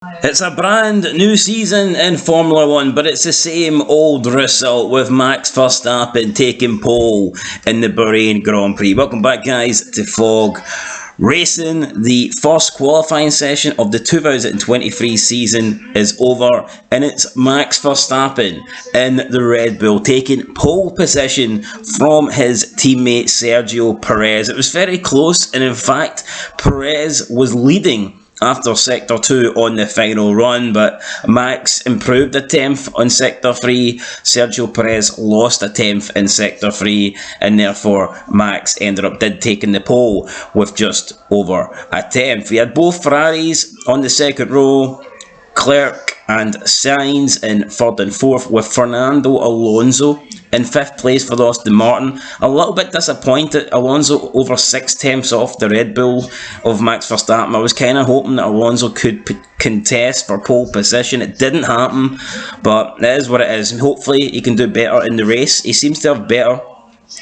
It's a brand new season in Formula 1, but it's the same old result with Max Verstappen taking pole in the Bahrain Grand Prix. Welcome back, guys, to Fog Racing. The first qualifying session of the 2023 season is over, and it's Max Verstappen in the Red Bull taking pole position from his teammate Sergio Perez. It was very close, and in fact, Perez was leading after Sector 2 on the final run, but Max improved a 10th on Sector 3, Sergio Perez lost a 10th in Sector 3, and therefore Max ended up taking the pole with just over a 10th. We had both Ferraris on the second row, Leclerc and Sainz in third and fourth, with Fernando Alonso in fifth place for the Aston Martin. A little bit disappointed, Alonso over 6/10 off the Red Bull of Max Verstappen. I was kind of hoping that Alonso could contest for pole position. It didn't happen, but it is what it is. And hopefully he can do better in the race. He seems to have better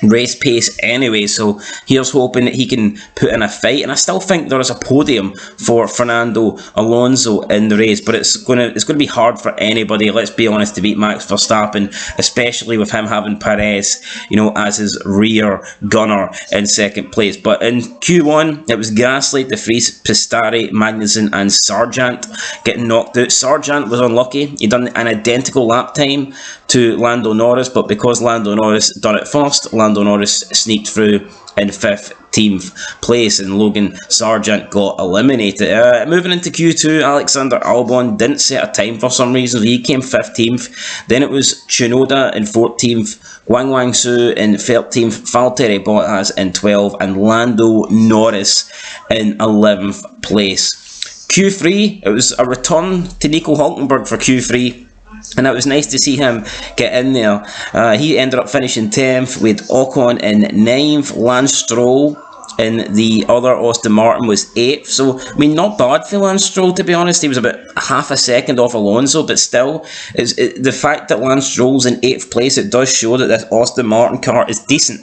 race pace anyway, so here's hoping that he can put in a fight. And I still think there is a podium for Fernando Alonso in the race, but it's gonna be hard for anybody, let's be honest, to beat Max Verstappen, especially with him having Perez, as his rear gunner in second place. But in Q1 it was Gasly, De Vries, Pistari, Magnussen and Sargent getting knocked out. Sargent was unlucky. He done an identical lap time to Lando Norris, but because Lando Norris done it first, Lando Norris sneaked through in 15th place, and Logan Sargent got eliminated. Moving into Q2, Alexander Albon didn't set a time for some reason. He came 15th. Then it was Tsunoda in 14th, Wang Su in 13th, Valtteri Bottas in 12th, and Lando Norris in 11th place. Q3, it was a return to Nico Hulkenberg for Q3. And it was nice to see him get in there. He ended up finishing 10th, with Ocon in 9th. Lance Stroll in the other Aston Martin was 8th. So, not bad for Lance Stroll, to be honest. He was about half a second off Alonso, but still, the fact that Lance Stroll's in 8th place, it does show that this Aston Martin car is decent.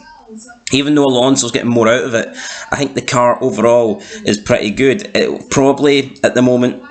Even though Alonso's getting more out of it, I think the car overall is pretty good. It probably, at the moment,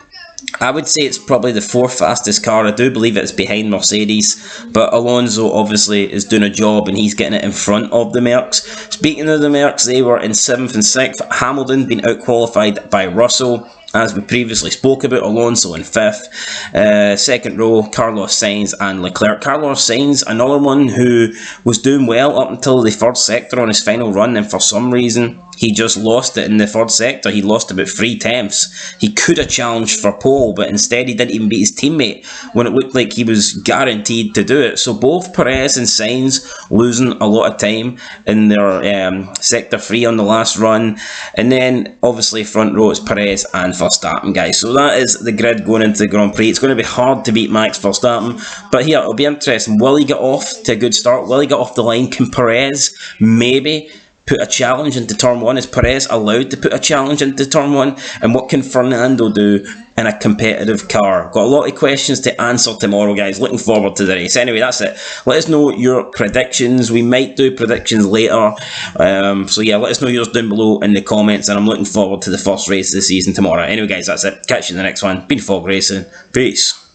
I would say it's probably the fourth fastest car. I do believe it's behind Mercedes, but Alonso obviously is doing a job and he's getting it in front of the Mercs. Speaking of the Mercs, they were in 7th and 6th. Hamilton being outqualified by Russell, as we previously spoke about. Alonso in 5th. Second row, Carlos Sainz and Leclerc. Carlos Sainz, another one who was doing well up until the third sector on his final run, and for some reason he just lost it in the third sector. He lost about 3/10. He could have challenged for pole, but instead he didn't even beat his teammate when it looked like he was guaranteed to do it. So both Perez and Sainz losing a lot of time in their sector 3 on the last run. And then obviously front row is Perez and Verstappen, guys. So that is the grid going into the Grand Prix. It's going to be hard to beat Max Verstappen, but here it'll be interesting. Will he get off to a good start? Will he get off the line? Can Perez maybe put a challenge into turn 1? Is Perez allowed to put a challenge into turn 1? And what can Fernando do in a competitive car? Got a lot of questions to answer tomorrow, guys. Looking forward to the race. Anyway, that's it. Let us know your predictions. We might do predictions later. So yeah, let us know yours down below in the comments, and I'm looking forward to the first race of the season tomorrow. Anyway, guys, that's it. Catch you in the next one. Been Fog Racing. Peace.